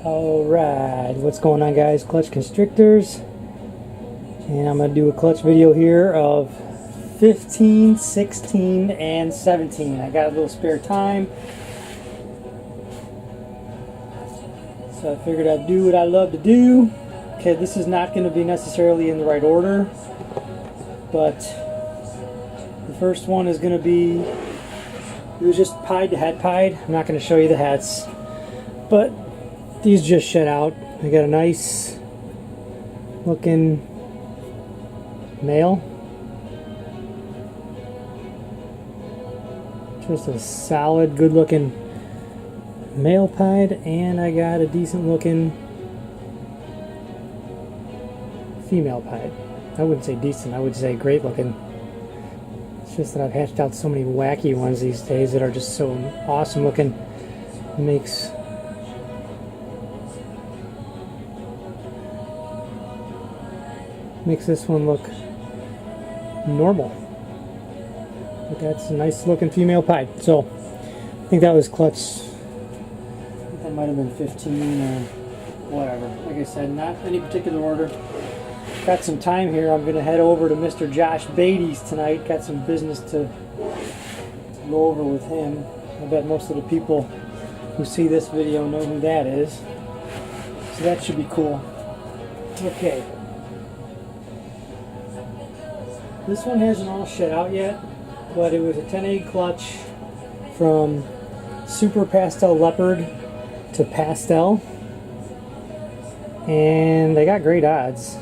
Alright, what's going on, guys? Clutch Constrictors, and I'm going to do a clutch video here of 15, 16, and 17. I got a little spare time, so I figured I'd do what I love to do. Okay, this is not going to be necessarily in the right order, but the first one is going to be, it was just pied to head pied. I'm not going to show you the heads, but these just shed out. I got a nice looking male. Just a solid, good looking male pied, and I got a decent looking female pied. I wouldn't say decent, I would say great looking. It's just that I've hatched out so many wacky ones these days that are just so awesome looking. It makes this one look normal. But that's a nice looking female pied. So I think that was clutch. I think that might have been 15 or whatever. Like I said, not any particular order. Got some time here. I'm going to head over to Mr. Josh Beatty's tonight. Got some business to go over with him. I bet most of the people who see this video know who that is. So that should be cool. Okay. This one hasn't all shed out yet, but it was a 10 egg clutch from Super Pastel Leopard to Pastel, and they got great odds.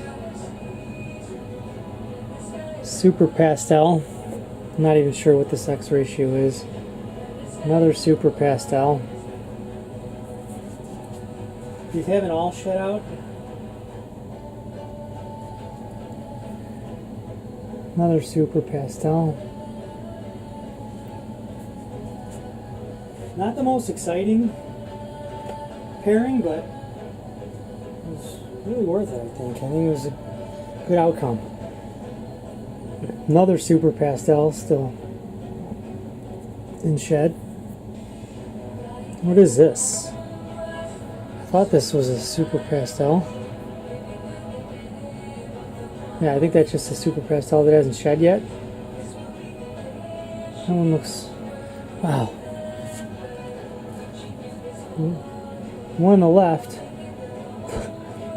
Super Pastel, I'm not even sure what the sex ratio is. Another Super Pastel. These haven't all shed out. Another Super Pastel. Not the most exciting pairing, but it was really worth it, I think. I think it was a good outcome. Another Super Pastel still in shed. What is this? I thought this was a Super Pastel. Yeah, I think that's just a Super Pastel that hasn't shed yet. That one looks... wow. One on the left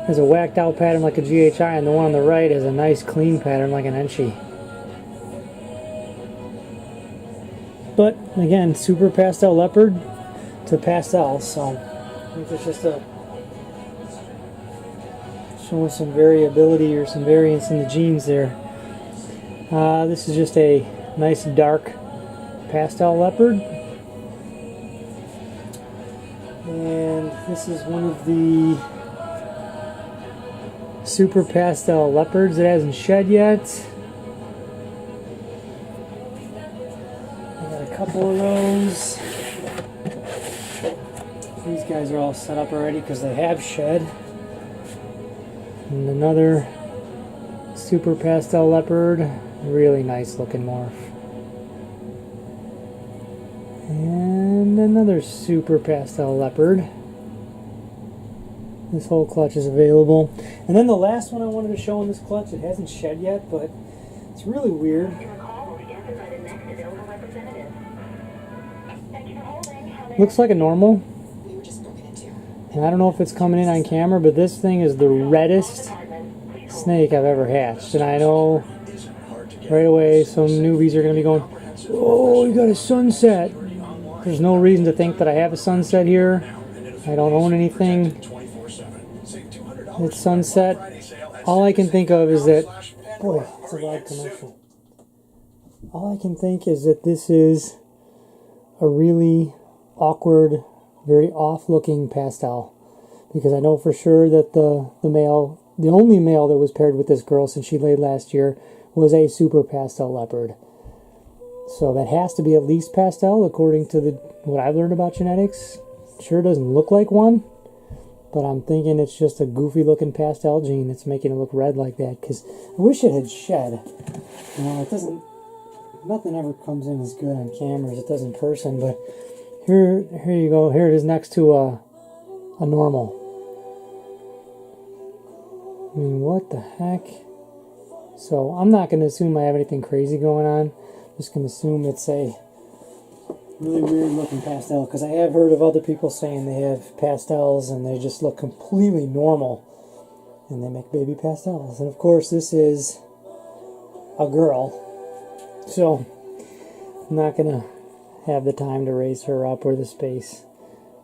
has a whacked out pattern like a GHI, and the one on the right has a nice clean pattern like an Enchi. But again, Super Pastel Leopard to Pastel, so I think it's just a showing some variability or some variance in the genes there. This is just a nice dark Pastel Leopard, and this is one of the Super Pastel Leopards that hasn't shed yet. I got a couple of those. These guys are all set up already because they have shed. And another Super Pastel Leopard, really nice looking morph. And another Super Pastel Leopard. This whole clutch is available. And then the last one I wanted to show in this clutch, it hasn't shed yet, but it's really weird. Looks like a normal. And I don't know if it's coming in on camera, but this thing is the reddest snake I've ever hatched. And I know right away some newbies are going to be going, oh, you got a sunset. There's no reason to think that I have a sunset here. I don't own anything. It's sunset. All I can think of is that, boy, it's a loud commercial. All I can think is that this is a really awkward, very off-looking pastel, because I know for sure that the only male that was paired with this girl since she laid last year was a Super Pastel Leopard. So that has to be at least pastel according to what I've learned about genetics. Sure doesn't look like one, but I'm thinking it's just a goofy looking pastel gene that's making it look red like that, because I wish it had shed. You know, it doesn't, nothing ever comes in as good on camera as it does in person, but here you go. Here it is next to a normal. I mean, what the heck? So I'm not going to assume I have anything crazy going on. I'm just going to assume it's a really weird looking pastel, because I have heard of other people saying they have pastels and they just look completely normal and they make baby pastels. And of course this is a girl, so I'm not going to have the time to raise her up or the space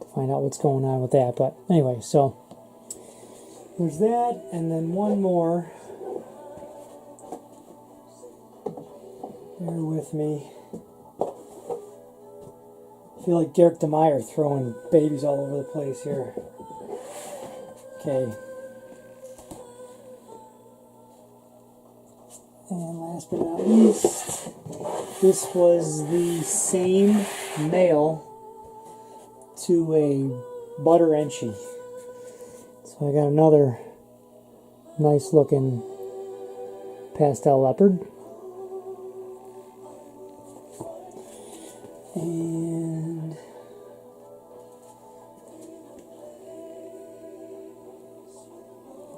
to find out what's going on with that. But anyway, so there's that, and then one more. Bear with me. I feel like Derek DeMeyer throwing babies all over the place here. Okay. And last but not least, this was the same male to a butter enchi. So I got another nice looking pastel leopard. And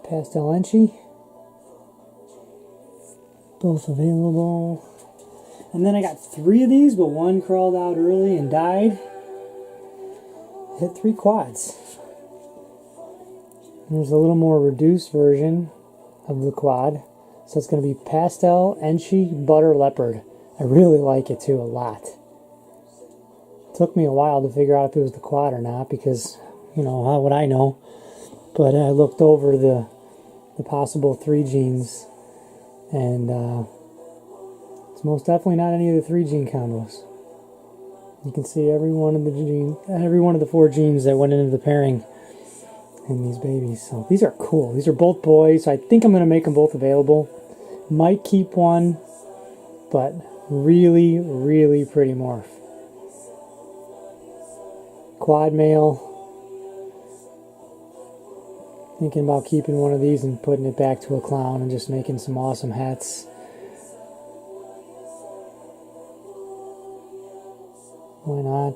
pastel enchi. Both available. And then I got 3 of these, but one crawled out early and died. Hit 3 quads. There's a little more reduced version of the quad. So it's going to be pastel enchi butter leopard. I really like it too, a lot. Took me a while to figure out if it was the quad or not, because, you know, how would I know? But I looked over the possible 3 genes, and it's most definitely not any of the 3 gene combos. You can see every one of the 4 genes that went into the pairing in these babies. So these are cool. These are both boys. I think I'm going to make them both available. Might keep one, but really, really pretty morph. Quad male. Thinking about keeping one of these and putting it back to a clown and just making some awesome hats. Why not?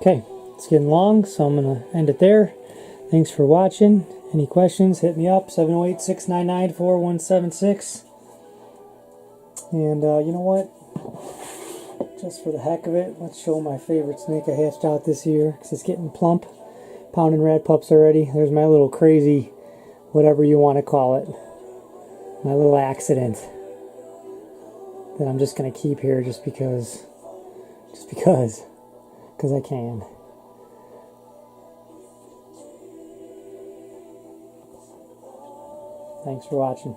Okay, it's getting long, so I'm going to end it there. Thanks for watching. Any questions, hit me up, 708-699-4176. And you know what? Just for the heck of it, let's show my favorite snake I hatched out this year, because it's getting plump. Pounding rat pups already. There's my little crazy, whatever you want to call it. My little accident that I'm just going to keep here just because I can. Thanks for watching.